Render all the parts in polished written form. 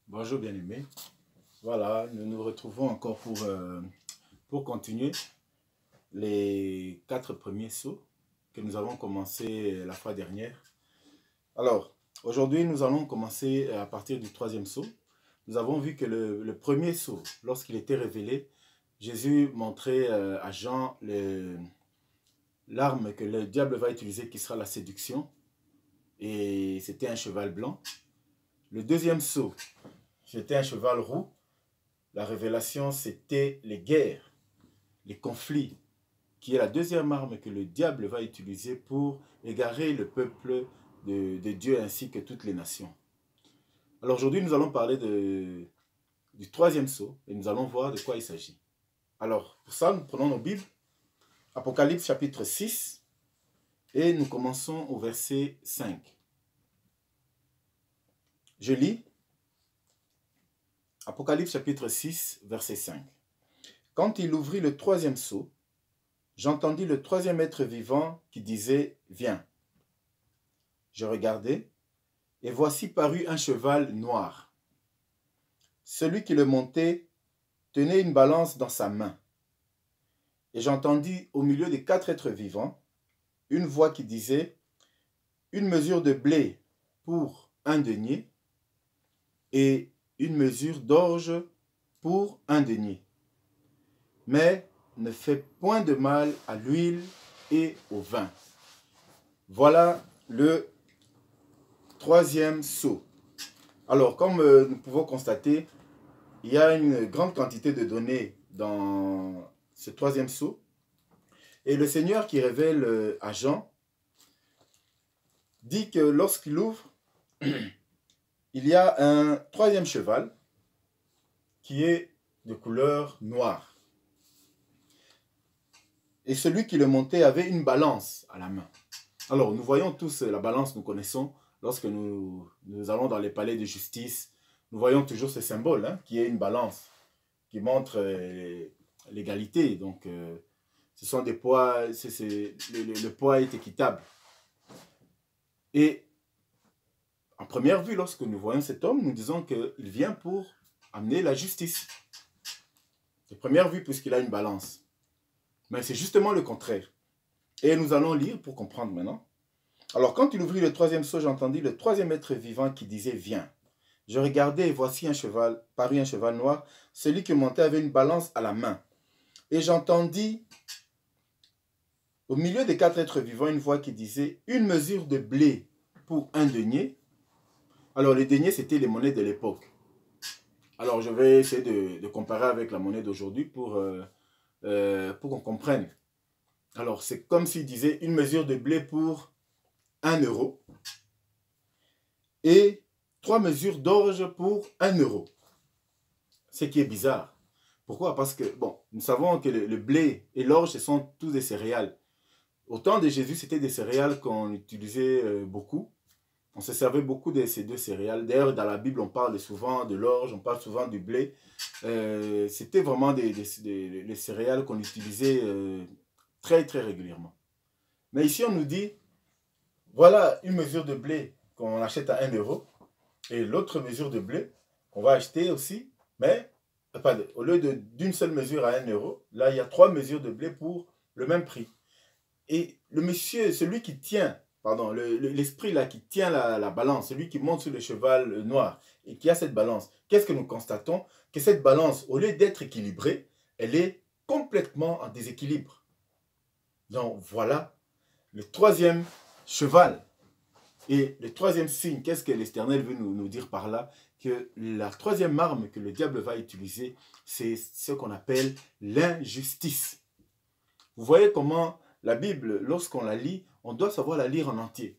Bonjour bien-aimés. Voilà, nous nous retrouvons encore pour continuer les 4 premiers sauts que nous avons commencé la fois dernière. Alors, aujourd'hui, nous allons commencer à partir du 3e saut. Nous avons vu que le premier saut, lorsqu'il était révélé, Jésus montrait à Jean l'arme que le diable va utiliser qui sera la séduction. Et c'était un cheval blanc. Le 2e saut, c'était un cheval roux. La révélation, c'était les guerres, les conflits, qui est la 2e arme que le diable va utiliser pour égarer le peuple de Dieu ainsi que toutes les nations. Alors aujourd'hui, nous allons parler du 3e saut et nous allons voir de quoi il s'agit. Alors, pour ça, nous prenons nos Bibles, Apocalypse chapitre 6, et nous commençons au verset 5. Je lis. Apocalypse chapitre 6, verset 5. Quand il ouvrit le 3e sceau, j'entendis le 3e être vivant qui disait « Viens ». Je regardai, et voici parut un cheval noir. Celui qui le montait tenait une balance dans sa main. Et j'entendis au milieu des 4 êtres vivants une voix qui disait « Une mesure de blé pour 1 denier et une mesure d'orge pour 1 denier. Mais ne fais point de mal à l'huile et au vin. » Voilà le 3e sceau. Alors, comme nous pouvons constater, il y a une grande quantité de données dans ce 3e sceau. Et le Seigneur qui révèle à Jean dit que lorsqu'il ouvre, il y a un 3e cheval qui est de couleur noire. Et celui qui le montait avait une balance à la main. Alors, nous voyons tous la balance, nous connaissons, lorsque nous allons dans les palais de justice, nous voyons toujours ce symbole, qui est une balance, qui montre l'égalité. Donc, ce sont des poids, le poids est équitable. Et en première vue, lorsque nous voyons cet homme, nous disons qu'il vient pour amener la justice. De première vue, puisqu'il a une balance. Mais c'est justement le contraire. Et nous allons lire pour comprendre maintenant. Alors, quand il ouvrit le 3e sceau, j'entendis le 3e être vivant qui disait « Viens ». Je regardai et voici parut un cheval noir. Celui qui montait avait une balance à la main. Et j'entendis au milieu des 4 êtres vivants une voix qui disait « Une mesure de blé pour 1 denier ». Alors, les deniers, c'était les monnaies de l'époque. Alors, je vais essayer de comparer avec la monnaie d'aujourd'hui pour qu'on comprenne. Alors, c'est comme s'il disait une mesure de blé pour 1 euro et 3 mesures d'orge pour 1 euro. Ce qui est bizarre. Pourquoi? Parce que, bon, nous savons que le blé et l'orge, ce sont tous des céréales. Au temps de Jésus, c'était des céréales qu'on utilisait beaucoup. On se servait beaucoup de ces 2 céréales. D'ailleurs, dans la Bible, on parle souvent de l'orge, on parle souvent du blé. C'était vraiment les céréales qu'on utilisait très, très régulièrement. Mais ici, on nous dit, voilà une mesure de blé qu'on achète à 1 euro et l'autre mesure de blé qu'on va acheter aussi, mais au lieu d'une seule mesure à 1 euro, là, il y a 3 mesures de blé pour le même prix. Et le monsieur, celui qui tient, pardon, l'esprit là qui tient la balance, celui qui monte sur le cheval noir et qui a cette balance, qu'est-ce que nous constatons? Que cette balance, au lieu d'être équilibrée, elle est complètement en déséquilibre. Donc voilà le 3e cheval. Et le 3e signe, qu'est-ce que l'Éternel veut nous dire par là? Que la 3e arme que le diable va utiliser, c'est ce qu'on appelle l'injustice. Vous voyez comment la Bible, lorsqu'on la lit, on doit savoir la lire en entier.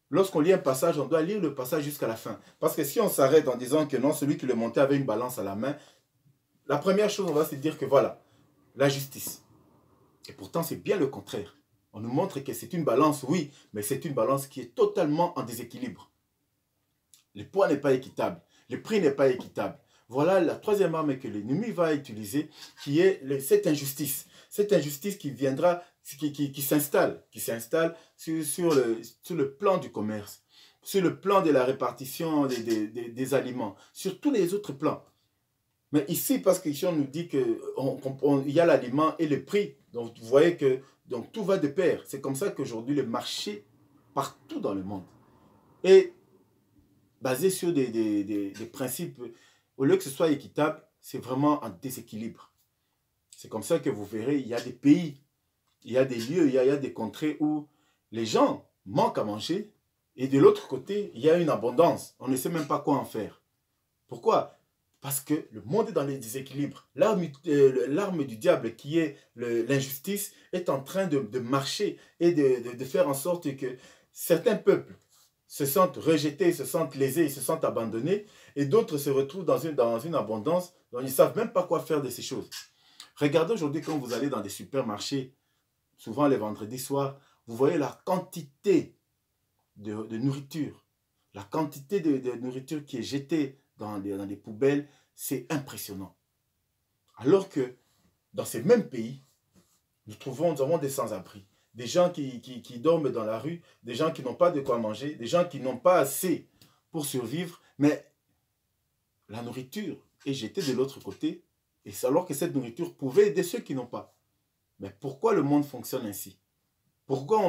Lorsqu'on lit un passage, on doit lire le passage jusqu'à la fin. Parce que si on s'arrête en disant que non, celui qui le montait avait une balance à la main, la première chose, on va se dire que voilà, la justice. Et pourtant, c'est bien le contraire. On nous montre que c'est une balance, oui, mais c'est une balance qui est totalement en déséquilibre. Le poids n'est pas équitable, le prix n'est pas équitable. Voilà la 3e arme que l'ennemi va utiliser, qui est cette injustice. Cette injustice qui viendra, qui s'installe sur le plan du commerce. Vous sur le plan de la répartition des aliments, sur tous les autres plans. Mais ici, parce qu'ici on nous dit qu'il y a l'aliment et le prix, donc vous voyez que donc, tout va de pair. C'est comme ça qu'aujourd'hui le marché, partout dans le monde, est basé sur des principes, au lieu que ce soit équitable, c'est vraiment en déséquilibre. C'est comme ça que vous verrez, il y a des pays, il y a des lieux, il y a des contrées où les gens manquent à manger, et de l'autre côté, il y a une abondance. On ne sait même pas quoi en faire. Pourquoi? Parce que le monde est dans les déséquilibres. L'arme du diable, qui est l'injustice, est en train de marcher et de faire en sorte que certains peuples se sentent rejetés, se sentent lésés, se sentent abandonnés, et d'autres se retrouvent dans une abondance dont ils ne savent même pas quoi faire de ces choses. Regardez aujourd'hui quand vous allez dans des supermarchés, souvent les vendredis soirs, vous voyez la quantité de nourriture, la quantité de nourriture qui est jetée dans les poubelles, c'est impressionnant. Alors que dans ces mêmes pays, nous avons des sans-abri, des gens qui dorment dans la rue, des gens qui n'ont pas de quoi manger, des gens qui n'ont pas assez pour survivre, mais la nourriture est jetée de l'autre côté, et c'est alors que cette nourriture pouvait aider ceux qui n'ont pas. Mais pourquoi le monde fonctionne ainsi? Pourquoi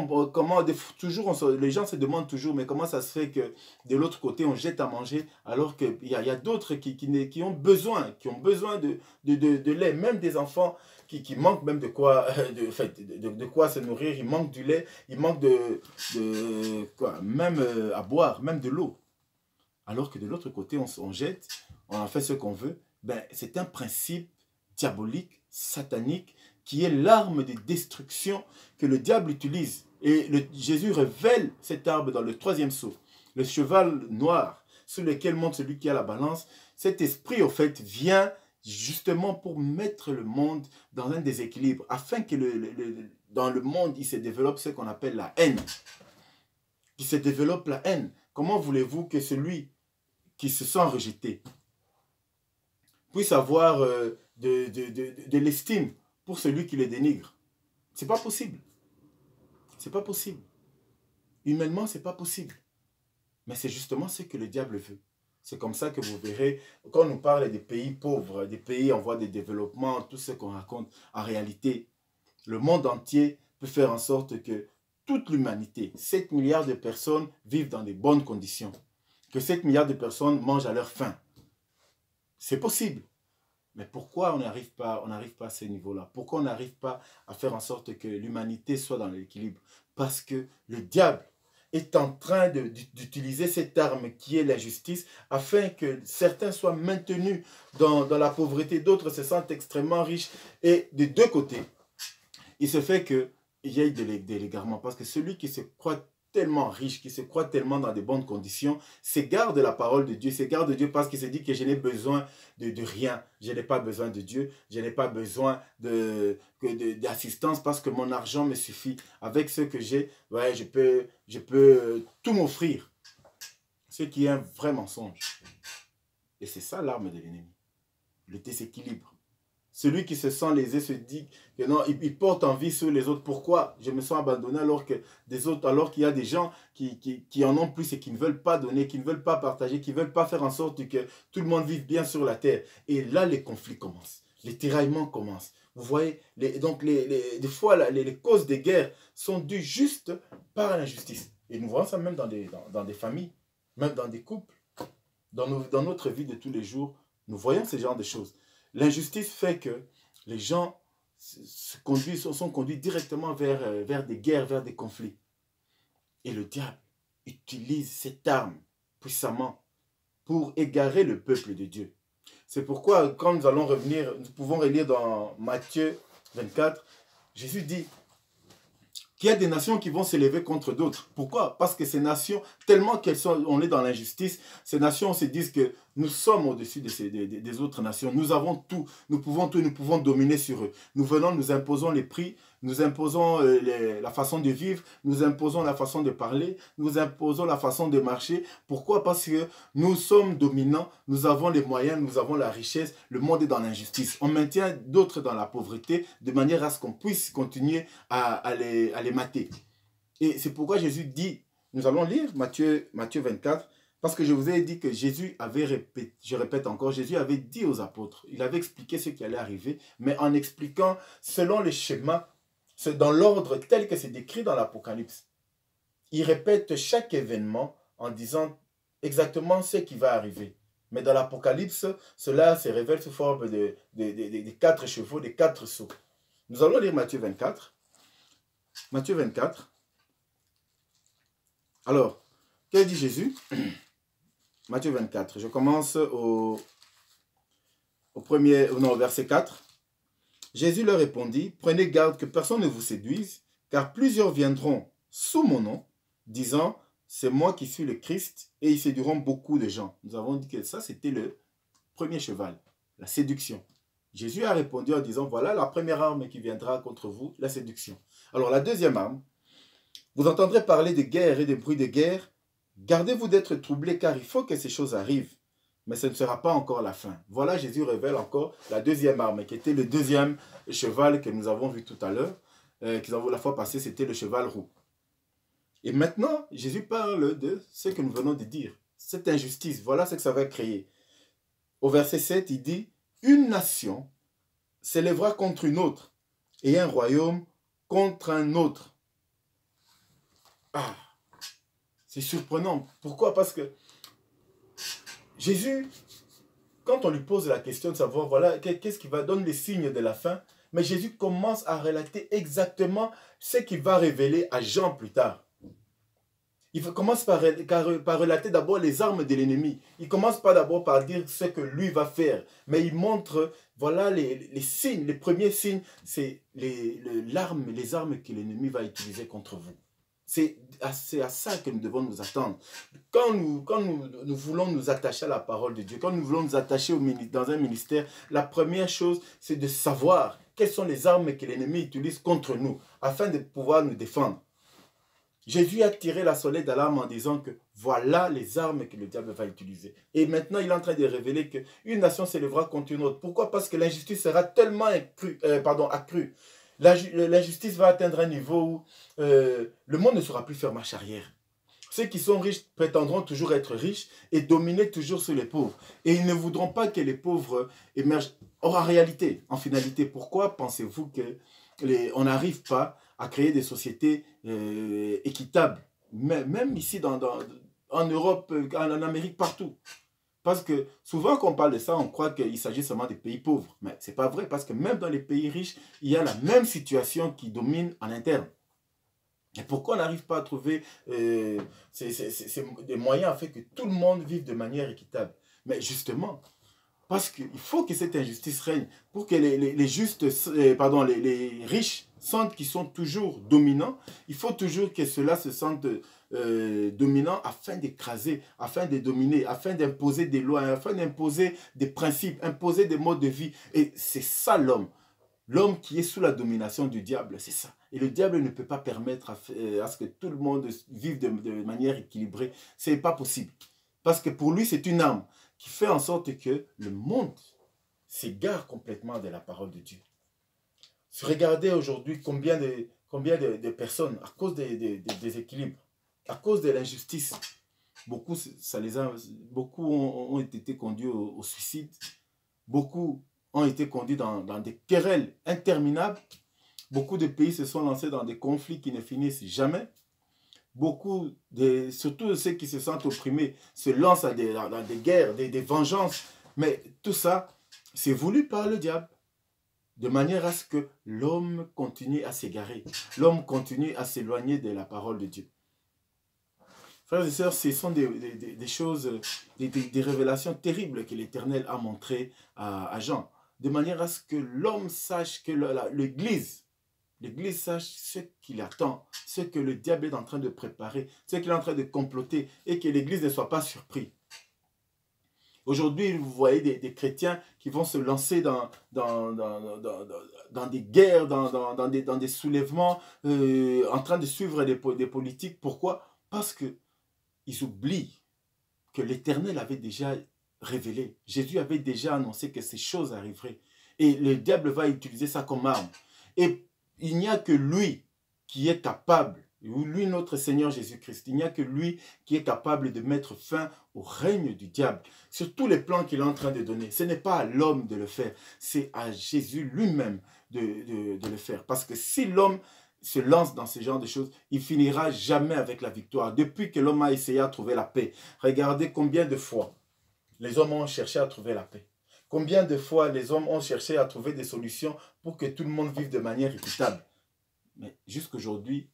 les gens se demandent toujours, mais comment ça se fait que de l'autre côté, on jette à manger alors qu'il y a d'autres qui ont besoin de lait, même des enfants qui manquent même de quoi se nourrir, ils manquent du lait, ils manquent même à boire, même de l'eau. Alors que de l'autre côté, on jette, on en fait ce qu'on veut. Ben, c'est un principe diabolique, satanique, qui est l'arme de destruction que le diable utilise. Et Jésus révèle cette arme dans le 3e sceau. Le cheval noir sur lequel monte celui qui a la balance. Cet esprit, au fait, vient justement pour mettre le monde dans un déséquilibre, afin que dans le monde, il se développe ce qu'on appelle la haine. Il se développe la haine. Comment voulez-vous que celui qui se sent rejeté puisse avoir de l'estime pour celui qui le dénigre? C'est pas possible. C'est pas possible. Humainement, c'est pas possible. Mais c'est justement ce que le diable veut. C'est comme ça que vous verrez, quand on nous parle des pays pauvres, des pays en voie de développement, tout ce qu'on raconte, en réalité, le monde entier peut faire en sorte que toute l'humanité, 7 milliards de personnes, vivent dans de bonnes conditions. Que 7 milliards de personnes mangent à leur faim. C'est possible. Mais pourquoi on n'arrive pas à ce niveau-là? Pourquoi on n'arrive pas à faire en sorte que l'humanité soit dans l'équilibre? Parce que le diable est en train d'utiliser cette arme qui est l'injustice afin que certains soient maintenus dans la pauvreté, d'autres se sentent extrêmement riches. Et de deux côtés, il se fait qu'il y ait de l'égarement. Parce que celui qui se croit tellement riche, qui se croit tellement dans de bonnes conditions, s'égare de la parole de Dieu, s'égare de Dieu parce qu'il se dit que je n'ai besoin de rien, je n'ai pas besoin de Dieu, je n'ai pas besoin d'assistance parce que mon argent me suffit. Avec ce que j'ai, ouais, je peux tout m'offrir. Ce qui est un vrai mensonge. Et c'est ça l'arme de l'ennemi, le déséquilibre. Celui qui se sent lésé se dit que non, il porte envie sur les autres. Pourquoi je me sens abandonné alors qu'il y a des gens qui en ont plus et qui ne veulent pas donner, qui ne veulent pas partager, qui ne veulent pas faire en sorte que tout le monde vive bien sur la terre. Et là, les conflits commencent, les tiraillements commencent. Vous voyez, des fois, les causes des guerres sont dues juste par l'injustice. Et nous voyons ça même dans des familles, même dans des couples, dans notre vie de tous les jours. Nous voyons ce genre de choses. L'injustice fait que les gens sont conduits directement vers des guerres, vers des conflits. Et le diable utilise cette arme puissamment pour égarer le peuple de Dieu. C'est pourquoi, quand nous allons revenir, nous pouvons relire dans Matthieu 24, Jésus dit qu'il y a des nations qui vont s'élever contre d'autres. Pourquoi? Parce que ces nations, tellement on est dans l'injustice, ces nations se disent que nous sommes au-dessus des autres nations. Nous avons tout, nous pouvons dominer sur eux. Nous venons, nous imposons les prix, nous imposons la façon de vivre, nous imposons la façon de parler, nous imposons la façon de marcher. Pourquoi? Parce que nous sommes dominants, nous avons les moyens, nous avons la richesse, le monde est dans l'injustice. On maintient d'autres dans la pauvreté de manière à ce qu'on puisse continuer à les mater. Et c'est pourquoi Jésus dit Nous allons lire Matthieu 24, parce que je vous ai dit que Jésus avait répété, je répète encore, Jésus avait dit aux apôtres, il avait expliqué ce qui allait arriver, mais en expliquant selon les schémas, dans l'ordre tel que c'est décrit dans l'Apocalypse. Il répète chaque événement en disant exactement ce qui va arriver. Mais dans l'Apocalypse, cela se révèle sous forme de 4 chevaux, des 4 sceaux. Nous allons lire Matthieu 24. Matthieu 24. Alors, que dit Jésus? Matthieu 24. Je commence au verset 4. Jésus leur répondit, prenez garde que personne ne vous séduise, car plusieurs viendront sous mon nom, disant, c'est moi qui suis le Christ, et ils séduiront beaucoup de gens. Nous avons dit que ça, c'était le premier cheval, la séduction. Jésus a répondu en disant, voilà la première arme qui viendra contre vous, la séduction. Alors la deuxième arme, vous entendrez parler de guerre et de bruit de guerre. Gardez-vous d'être troublés, car il faut que ces choses arrivent. Mais ce ne sera pas encore la fin. Voilà, Jésus révèle encore la deuxième arme, qui était le deuxième cheval que nous avons vu tout à l'heure. La fois passée, c'était le cheval roux. Et maintenant, Jésus parle de ce que nous venons de dire. Cette injustice, voilà ce que ça va créer. Au verset 7, il dit, une nation s'élèvera contre une autre, et un royaume contre un autre. Ah, c'est surprenant. Pourquoi? Parce que Jésus, quand on lui pose la question de savoir, voilà, qu'est-ce qui va donner les signes de la fin, mais Jésus commence à relater exactement ce qu'il va révéler à Jean plus tard. Il commence par relater d'abord les armes de l'ennemi. Il commence pas d'abord par dire ce que lui va faire, mais il montre, voilà les signes, les premiers signes, c'est les armes que l'ennemi va utiliser contre vous. C'est à ça que nous devons nous attendre. Quand nous voulons nous attacher à la parole de Dieu, quand nous voulons nous attacher dans un ministère, la première chose, c'est de savoir quelles sont les armes que l'ennemi utilise contre nous, afin de pouvoir nous défendre. Jésus a tiré la sonnette d'alarme en disant que voilà les armes que le diable va utiliser. Et maintenant, il est en train de révéler qu'une nation s'élèvera contre une autre. Pourquoi? Parce que l'injustice sera tellement accrue. L'injustice va atteindre un niveau où le monde ne saura plus faire marche arrière. Ceux qui sont riches prétendront toujours être riches et dominer toujours sur les pauvres. Et ils ne voudront pas que les pauvres émergent. Or, en finalité, pourquoi pensez-vous qu'on n'arrive pas à créer des sociétés équitables, même ici en Europe, en Amérique, partout? Parce que souvent quand on parle de ça, on croit qu'il s'agit seulement des pays pauvres. Mais ce n'est pas vrai, parce que même dans les pays riches, il y a la même situation qui domine en interne. Et pourquoi on n'arrive pas à trouver des moyens afin que tout le monde vive de manière équitable? Mais justement, parce qu'il faut que cette injustice règne, pour que les riches sentent qu'ils sont toujours dominants. Il faut toujours que ceux-là se sentent dominants afin d'écraser, afin de dominer, afin d'imposer des lois, afin d'imposer des principes, imposer des modes de vie. Et c'est ça l'homme. L'homme qui est sous la domination du diable, c'est ça. Et le diable ne peut pas permettre à ce que tout le monde vive de manière équilibrée. Ce n'est pas possible. Parce que pour lui, c'est une arme qui fait en sorte que le monde s'égare complètement de la parole de Dieu. Regardez aujourd'hui combien de personnes, à cause des déséquilibres, à cause de l'injustice, beaucoup ont été conduits au suicide, beaucoup ont été conduits dans des querelles interminables, beaucoup de pays se sont lancés dans des conflits qui ne finissent jamais. Beaucoup, surtout ceux qui se sentent opprimés, se lancent dans des guerres, des vengeances. Mais tout ça, c'est voulu par le diable. De manière à ce que l'homme continue à s'égarer. L'homme continue à s'éloigner de la parole de Dieu. Frères et sœurs, ce sont des choses, des révélations terribles que l'Éternel a montrées à Jean. De manière à ce que l'homme sache que l'Église sache ce qu'il attend, ce que le diable est en train de préparer, ce qu'il est en train de comploter, et que l'Église ne soit pas surprise. Aujourd'hui, vous voyez des chrétiens qui vont se lancer dans des guerres, dans des soulèvements, en train de suivre des politiques. Pourquoi? Parce qu'ils oublient que l'Éternel avait déjà révélé. Jésus avait déjà annoncé que ces choses arriveraient. Et le diable va utiliser ça comme arme. Et il n'y a que lui qui est capable Lui, notre Seigneur Jésus-Christ. Il n'y a que lui qui est capable de mettre fin au règne du diable. Sur tous les plans qu'il est en train de donner. Ce n'est pas à l'homme de le faire, c'est à Jésus lui-même de le faire. Parce que si l'homme se lance dans ce genre de choses, il finira jamais avec la victoire. Depuis que l'homme a essayé à trouver la paix, regardez combien de fois les hommes ont cherché à trouver la paix. Combien de fois les hommes ont cherché à trouver des solutions pour que tout le monde vive de manière équitable. Mais jusqu'aujourd'hui,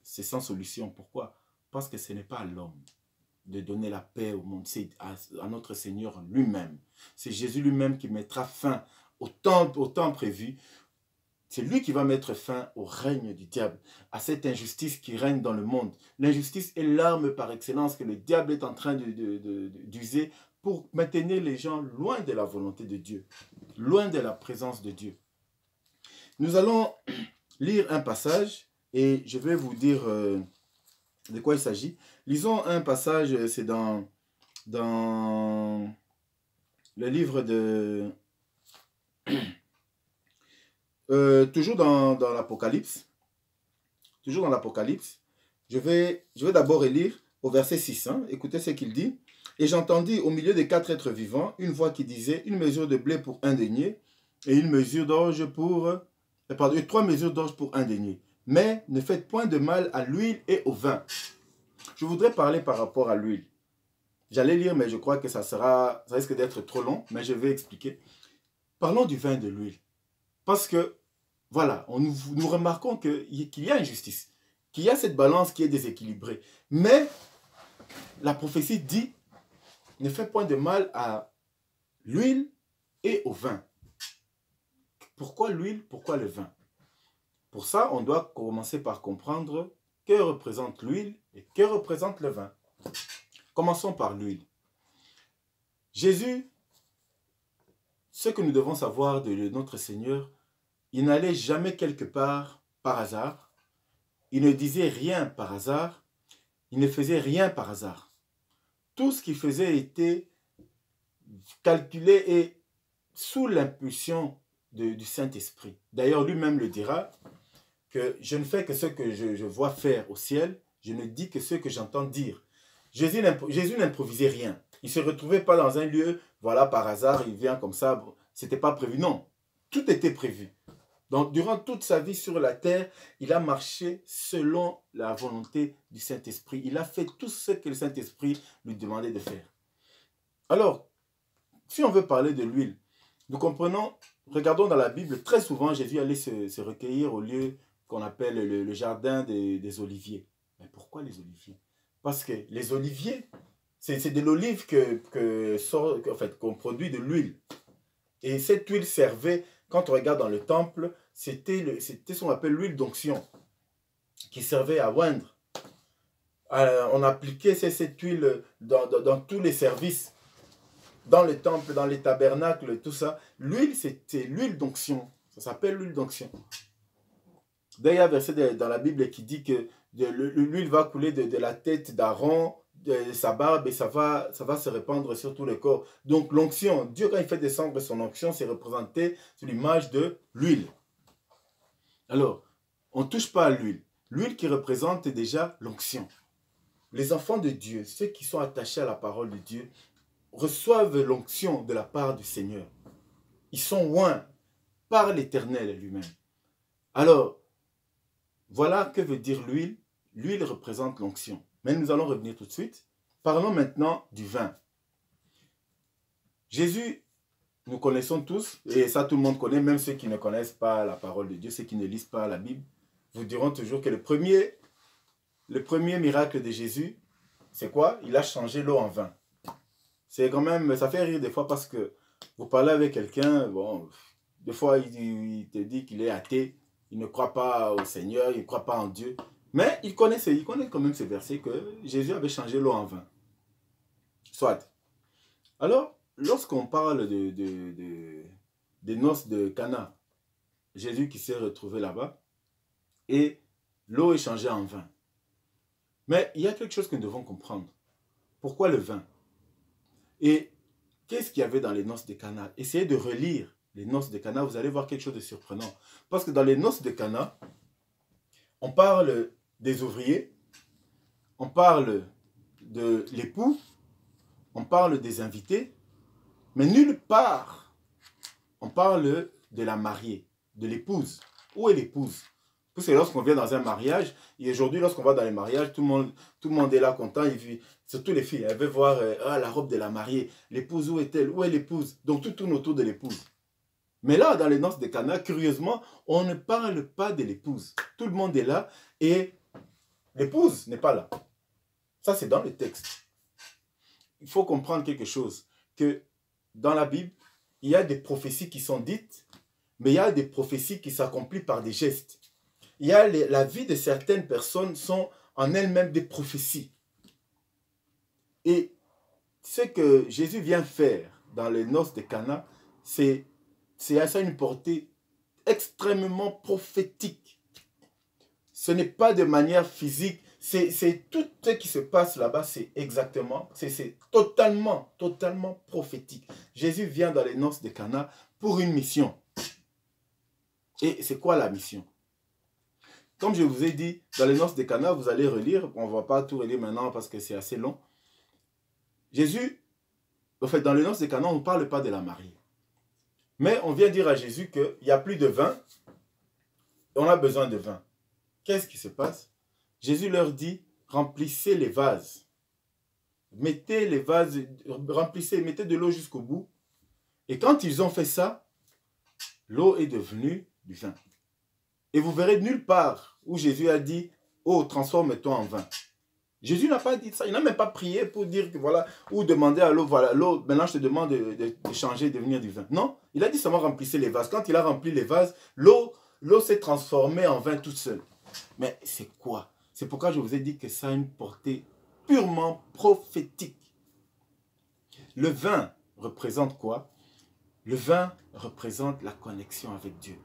c'est sans solution. Pourquoi? Parce que ce n'est pas à l'homme de donner la paix au monde, c'est à notre Seigneur lui-même. C'est Jésus lui-même qui mettra fin au temps prévu. C'est lui qui va mettre fin au règne du diable, à cette injustice qui règne dans le monde. L'injustice est l'arme par excellence que le diable est en train d'user pour maintenir les gens loin de la volonté de Dieu, loin de la présence de Dieu. Nous allons lire un passage et je vais vous dire de quoi il s'agit. Lisons un passage, c'est dans le livre de... toujours dans l'Apocalypse. Toujours dans l'Apocalypse. Je vais d'abord lire au verset 6. Hein. Écoutez ce qu'il dit. Et j'entendis au milieu des 4 êtres vivants une voix qui disait: une mesure de blé pour un denier et une mesure d'orge pour... Pardon, 3 mesures d'orge pour un denier. Mais ne faites point de mal à l'huile et au vin. Je voudrais parler par rapport à l'huile. J'allais lire, mais je crois que ça risque d'être trop long, mais je vais expliquer. Parlons du vin et de l'huile. Parce que, voilà, nous remarquons qu'il y a injustice, qu'il y a cette balance qui est déséquilibrée. Mais la prophétie dit: ne faites point de mal à l'huile et au vin. Pourquoi l'huile? Pourquoi le vin? Pour ça, on doit commencer par comprendre que représente l'huile et que représente le vin. Commençons par l'huile. Jésus, ce que nous devons savoir de notre Seigneur, il n'allait jamais quelque part par hasard. Il ne disait rien par hasard. Il ne faisait rien par hasard. Tout ce qu'il faisait était calculé et sous l'impulsion du Saint-Esprit. D'ailleurs, lui-même le dira, que je ne fais que ce que je vois faire au ciel, je ne dis que ce que j'entends dire. Jésus n'improvisait rien. Il ne se retrouvait pas dans un lieu, voilà, par hasard, il vient comme ça, ce n'était pas prévu. Non, tout était prévu. Donc, durant toute sa vie sur la terre, il a marché selon la volonté du Saint-Esprit. Il a fait tout ce que le Saint-Esprit lui demandait de faire. Alors, si on veut parler de l'huile, nous comprenons, regardons dans la Bible, très souvent, Jésus allait se recueillir au lieu qu'on appelle le jardin des oliviers. Mais pourquoi les oliviers? Parce que les oliviers, c'est de l'olive qu'on produit de l'huile. Et cette huile servait, quand on regarde dans le temple, c'était ce qu'on appelle l'huile d'onction, qui servait à oindre. On appliquait cette huile dans tous les services, dans le temple, dans les tabernacles, tout ça. L'huile, c'était l'huile d'onction. Ça s'appelle l'huile d'onction. D'ailleurs, il y a un verset dans la Bible qui dit que l'huile va couler de la tête d'Aaron, de sa barbe, et ça va se répandre sur tout le corps. Donc l'onction, Dieu quand il fait descendre son onction, c'est représenté sur l'image de l'huile. Alors, on ne touche pas à l'huile. L'huile qui représente déjà l'onction. Les enfants de Dieu, ceux qui sont attachés à la parole de Dieu, reçoivent l'onction de la part du Seigneur. Ils sont oints par l'Éternel lui-même. Alors, voilà que veut dire l'huile. L'huile représente l'onction. Mais nous allons revenir tout de suite. Parlons maintenant du vin. Jésus, nous connaissons tous, et ça tout le monde connaît, même ceux qui ne connaissent pas la parole de Dieu, ceux qui ne lisent pas la Bible, vous diront toujours que le premier miracle de Jésus, c'est quoi? Il a changé l'eau en vin. C'est quand même, ça fait rire des fois parce que vous parlez avec quelqu'un, bon, des fois il te dit qu'il est athée, il ne croit pas au Seigneur, il ne croit pas en Dieu. Mais il connaît quand même ces versets que Jésus avait changé l'eau en vin. Soit. Alors, lorsqu'on parle des noces de Cana, Jésus qui s'est retrouvé là-bas, et l'eau est changée en vin. Mais il y a quelque chose que nous devons comprendre. Pourquoi le vin? Et qu'est-ce qu'il y avait dans les noces de Cana? Essayez de relire les noces de Cana, vous allez voir quelque chose de surprenant. Parce que dans les noces de Cana, on parle des ouvriers, on parle de l'époux, on parle des invités, mais nulle part on parle de la mariée, de l'épouse. Où est l'épouse? Parce que lorsqu'on vient dans un mariage, et aujourd'hui lorsqu'on va dans les mariages, tout le monde est là content, surtout les filles, elles veulent voir la robe de la mariée, l'épouse, où est-elle? Où est l'épouse? Donc tout tourne autour de l'épouse. Mais là, dans les noces de Cana, curieusement, on ne parle pas de l'épouse. Tout le monde est là et l'épouse n'est pas là. Ça, c'est dans le texte. Il faut comprendre quelque chose, que dans la Bible, il y a des prophéties qui sont dites, mais il y a des prophéties qui s'accomplissent par des gestes. Il y a la vie de certaines personnes sont en elles-mêmes des prophéties. Et ce que Jésus vient faire dans les noces de Cana, c'est à ça une portée extrêmement prophétique. Ce n'est pas de manière physique, c'est tout ce qui se passe là-bas, c'est totalement prophétique. Jésus vient dans les noces de Cana pour une mission. Et c'est quoi la mission? Comme je vous ai dit, dans les noces de Cana, vous allez relire, on ne va pas tout relire maintenant parce que c'est assez long. Jésus, en fait, dans les noces de Cana, on ne parle pas de la mariée. Mais on vient dire à Jésus qu'il n'y a plus de vin, on a besoin de vin. Qu'est-ce qui se passe? Jésus leur dit, remplissez les vases. Mettez les vases, remplissez, mettez de l'eau jusqu'au bout. Et quand ils ont fait ça, l'eau est devenue du vin. Et vous verrez nulle part où Jésus a dit, oh, transforme-toi en vin. Jésus n'a pas dit ça, il n'a même pas prié pour dire que voilà, ou demander à l'eau, voilà, l'eau, maintenant je te demande de changer, de devenir du vin. Non, il a dit seulement remplissez les vases. Quand il a rempli les vases, l'eau s'est transformée en vin toute seule. Mais c'est quoi? C'est pourquoi je vous ai dit que ça a une portée purement prophétique. Le vin représente quoi? Le vin représente la connexion avec Dieu.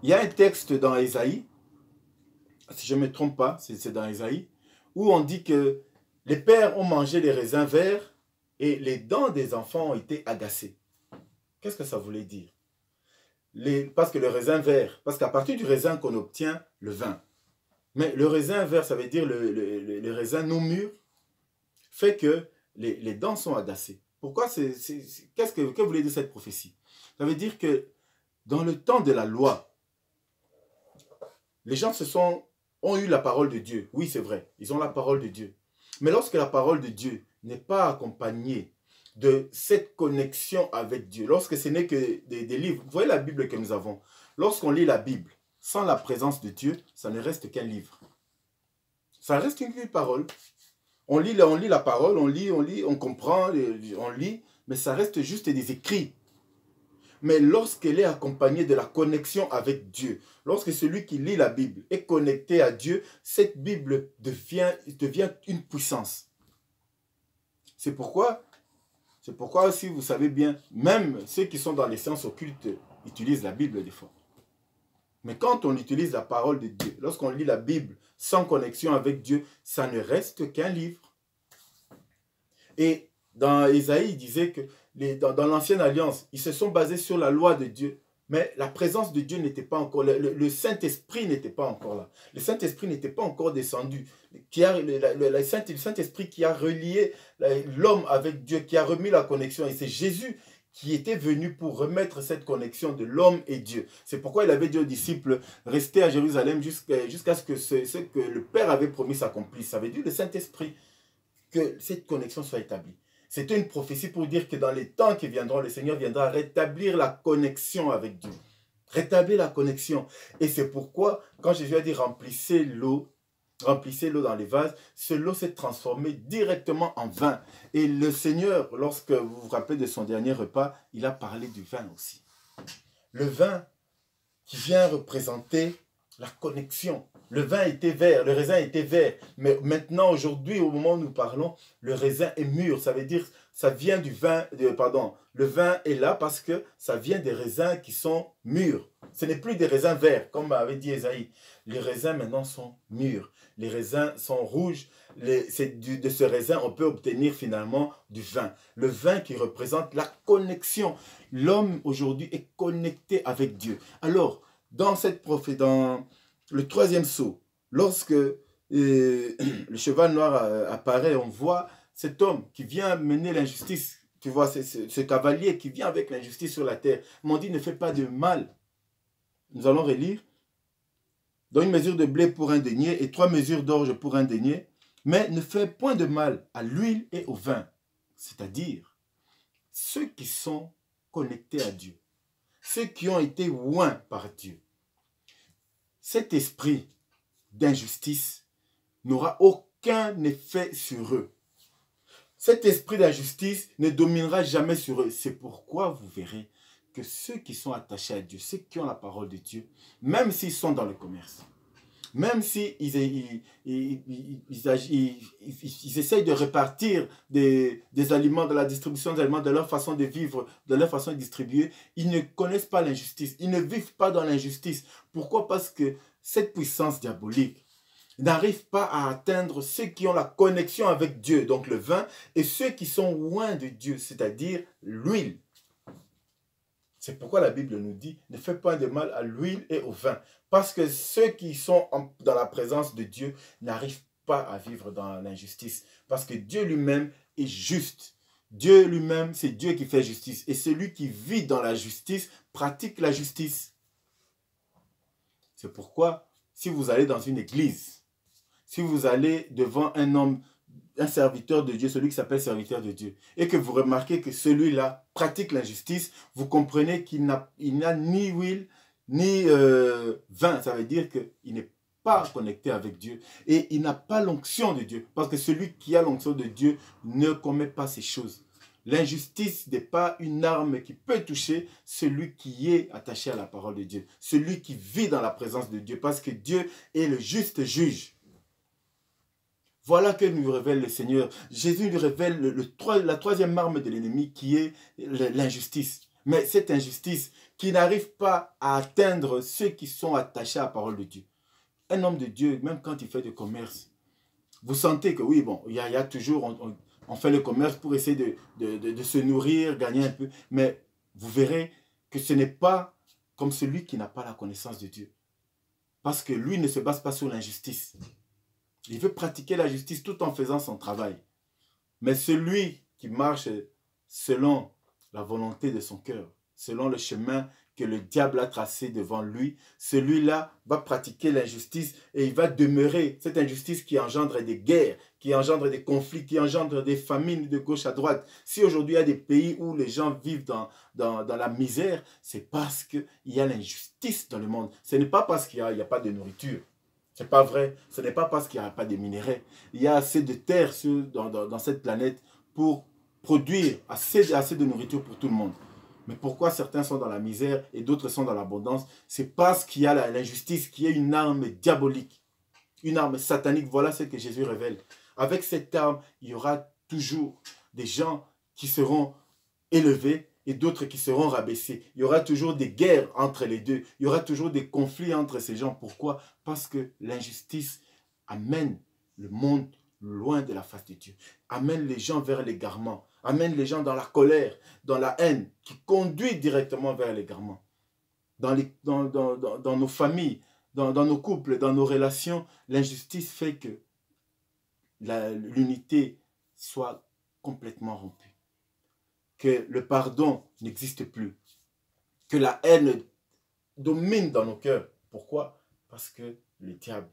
Il y a un texte dans Ésaïe, si je ne me trompe pas, c'est dans Ésaïe, où on dit que les pères ont mangé les raisins verts et les dents des enfants ont été agacées. Qu'est-ce que ça voulait dire? Parce que le raisin vert, parce qu'à partir du raisin qu'on obtient le vin. Mais le raisin vert, ça veut dire le raisin non mûr, fait que les dents sont agacées. Pourquoi? Que voulait dire cette prophétie? Ça veut dire que dans le temps de la loi, les gens ont eu la parole de Dieu. Oui, c'est vrai, ils ont la parole de Dieu. Mais lorsque la parole de Dieu n'est pas accompagnée de cette connexion avec Dieu, lorsque ce n'est que des livres, vous voyez la Bible que nous avons, lorsqu'on lit la Bible sans la présence de Dieu, ça ne reste qu'un livre. Ça reste une parole. On lit la parole, on lit, on comprend, on lit, mais ça reste juste des écrits. Mais lorsqu'elle est accompagnée de la connexion avec Dieu, lorsque celui qui lit la Bible est connecté à Dieu, cette Bible devient une puissance. C'est pourquoi, si vous savez bien, même ceux qui sont dans les sciences occultes utilisent la Bible des fois. Mais quand on utilise la parole de Dieu, lorsqu'on lit la Bible sans connexion avec Dieu, ça ne reste qu'un livre. Et dans Ésaïe, il disait que dans l'ancienne alliance, ils se sont basés sur la loi de Dieu, mais la présence de Dieu n'était pas encore là. Le Saint-Esprit n'était pas encore là. Le Saint-Esprit n'était pas encore descendu. Le Saint-Esprit qui a relié l'homme avec Dieu, qui a remis la connexion. Et c'est Jésus qui était venu pour remettre cette connexion de l'homme et Dieu. C'est pourquoi il avait dit aux disciples, restez à Jérusalem jusqu'à ce que ce que le Père avait promis s'accomplisse. Ça veut dire le Saint-Esprit, que cette connexion soit établie. C'était une prophétie pour dire que dans les temps qui viendront, le Seigneur viendra rétablir la connexion avec Dieu. Rétablir la connexion. Et c'est pourquoi, quand Jésus a dit remplissez l'eau dans les vases, l'eau s'est transformée directement en vin. Et le Seigneur, lorsque vous vous rappelez de son dernier repas, il a parlé du vin aussi. Le vin qui vient représenter la connexion. Le vin était vert, le raisin était vert. Mais maintenant, aujourd'hui, au moment où nous parlons, le raisin est mûr. Ça veut dire, ça vient du vin, le vin est là parce que ça vient des raisins qui sont mûrs. Ce n'est plus des raisins verts, comme avait dit Ésaïe. Les raisins maintenant sont mûrs. Les raisins sont rouges. De ce raisin, on peut obtenir finalement du vin. Le vin qui représente la connexion. L'homme aujourd'hui est connecté avec Dieu. Alors, dans le troisième sceau, Lorsque le cheval noir apparaît, on voit cet homme qui vient mener l'injustice. Tu vois, c'est ce cavalier qui vient avec l'injustice sur la terre. Mon Dieu ne fait pas de mal. Nous allons relire. Donne une mesure de blé pour un denier et 3 mesures d'orge pour un denier, mais ne fait point de mal à l'huile et au vin. C'est-à-dire, ceux qui sont connectés à Dieu, ceux qui ont été oints par Dieu. Cet esprit d'injustice n'aura aucun effet sur eux. Cet esprit d'injustice ne dominera jamais sur eux. C'est pourquoi vous verrez que ceux qui sont attachés à Dieu, ceux qui ont la parole de Dieu, même s'ils sont dans le commerce, même s'ils essayent de répartir des aliments, de la distribution des aliments, de leur façon de vivre, de leur façon de distribuer, ils ne connaissent pas l'injustice, ils ne vivent pas dans l'injustice. Pourquoi? Parce que cette puissance diabolique n'arrive pas à atteindre ceux qui ont la connexion avec Dieu, donc le vin, et ceux qui sont loin de Dieu, c'est-à-dire l'huile. C'est pourquoi la Bible nous dit, ne fais pas de mal à l'huile et au vin. Parce que ceux qui sont dans la présence de Dieu n'arrivent pas à vivre dans l'injustice. Parce que Dieu lui-même est juste. Dieu lui-même, c'est Dieu qui fait justice. Et celui qui vit dans la justice pratique la justice. C'est pourquoi, si vous allez dans une église, si vous allez devant un homme, un serviteur de Dieu, celui qui s'appelle serviteur de Dieu, et que vous remarquez que celui-là pratique l'injustice, vous comprenez qu'il n'a ni huile, ni vin. Ça veut dire qu'il n'est pas connecté avec Dieu. Et il n'a pas l'onction de Dieu. Parce que celui qui a l'onction de Dieu ne commet pas ces choses. L'injustice n'est pas une arme qui peut toucher celui qui est attaché à la parole de Dieu. Celui qui vit dans la présence de Dieu. Parce que Dieu est le juste juge. Voilà que nous révèle le Seigneur. Jésus nous révèle la troisième arme de l'ennemi qui est l'injustice. Mais cette injustice qui n'arrive pas à atteindre ceux qui sont attachés à la parole de Dieu. Un homme de Dieu, même quand il fait du commerce, vous sentez que oui, bon, il y a toujours, on fait le commerce pour essayer de se nourrir, gagner un peu. Mais vous verrez que ce n'est pas comme celui qui n'a pas la connaissance de Dieu. Parce que lui ne se base pas sur l'injustice. Il veut pratiquer la justice tout en faisant son travail. Mais celui qui marche selon la volonté de son cœur, selon le chemin que le diable a tracé devant lui, celui-là va pratiquer l'injustice et il va demeurer. Cette injustice qui engendre des guerres, qui engendre des conflits, qui engendre des famines de gauche à droite. Si aujourd'hui il y a des pays où les gens vivent dans la misère, c'est parce qu'il y a l'injustice dans le monde. Ce n'est pas parce qu'il n'y a pas de nourriture. Ce n'est pas vrai. Ce n'est pas parce qu'il n'y a pas de minerais. Il y a assez de terre dans cette planète pour produire assez de nourriture pour tout le monde. Mais pourquoi certains sont dans la misère et d'autres sont dans l'abondance? C'est parce qu'il y a l'injustice qui est une arme diabolique, une arme satanique. Voilà ce que Jésus révèle. Avec cette arme, il y aura toujours des gens qui seront élevés et d'autres qui seront rabaissés. Il y aura toujours des guerres entre les deux. Il y aura toujours des conflits entre ces gens. Pourquoi? Parce que l'injustice amène le monde loin de la face de Dieu. Amène les gens vers l'égarement. Amène les gens dans la colère, dans la haine, qui conduit directement vers l'égarement. Dans nos familles, dans nos couples, dans nos relations, l'injustice fait que l'unité soit complètement rompue. Que le pardon n'existe plus, que la haine domine dans nos cœurs. Pourquoi? Parce que le diable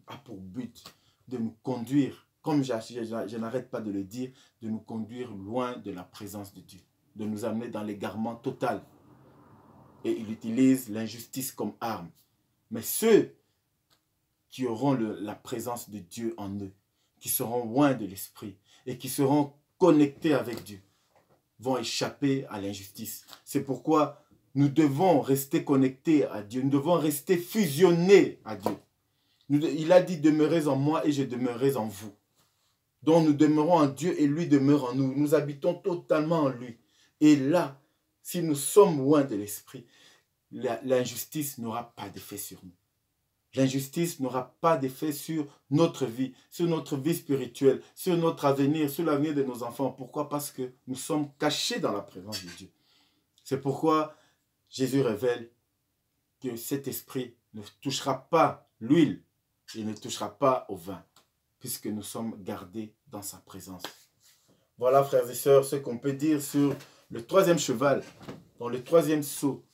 a pour but de nous conduire, comme je n'arrête pas de le dire, de nous conduire loin de la présence de Dieu, de nous amener dans l'égarement total. Et il utilise l'injustice comme arme. Mais ceux qui auront la présence de Dieu en eux, qui seront loin de l'esprit et qui seront connectés avec Dieu, vont échapper à l'injustice. C'est pourquoi nous devons rester connectés à Dieu. Nous devons rester fusionnés à Dieu. Il a dit, demeurez en moi et je demeurerai en vous. Donc nous demeurons en Dieu et lui demeure en nous. Nous habitons totalement en lui. Et là, si nous sommes loin de l'esprit, l'injustice n'aura pas d'effet sur nous. L'injustice n'aura pas d'effet sur notre vie spirituelle, sur notre avenir, sur l'avenir de nos enfants. Pourquoi? Parce que nous sommes cachés dans la présence de Dieu. C'est pourquoi Jésus révèle que cet esprit ne touchera pas l'huile Il ne touchera pas au vin, puisque nous sommes gardés dans sa présence. Voilà, frères et sœurs, ce qu'on peut dire sur le troisième cheval, dans le troisième sceau,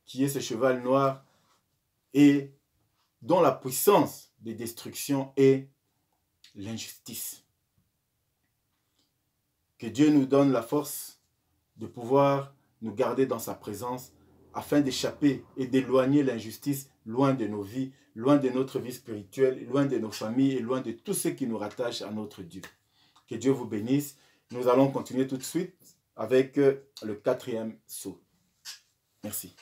qui est ce cheval noir, et dont la puissance de destruction est l'injustice. Que Dieu nous donne la force de pouvoir nous garder dans sa présence afin d'échapper et d'éloigner l'injustice loin de nos vies, loin de notre vie spirituelle, loin de nos familles et loin de tout ce qui nous rattache à notre Dieu. Que Dieu vous bénisse. Nous allons continuer tout de suite avec le quatrième sceau. Merci.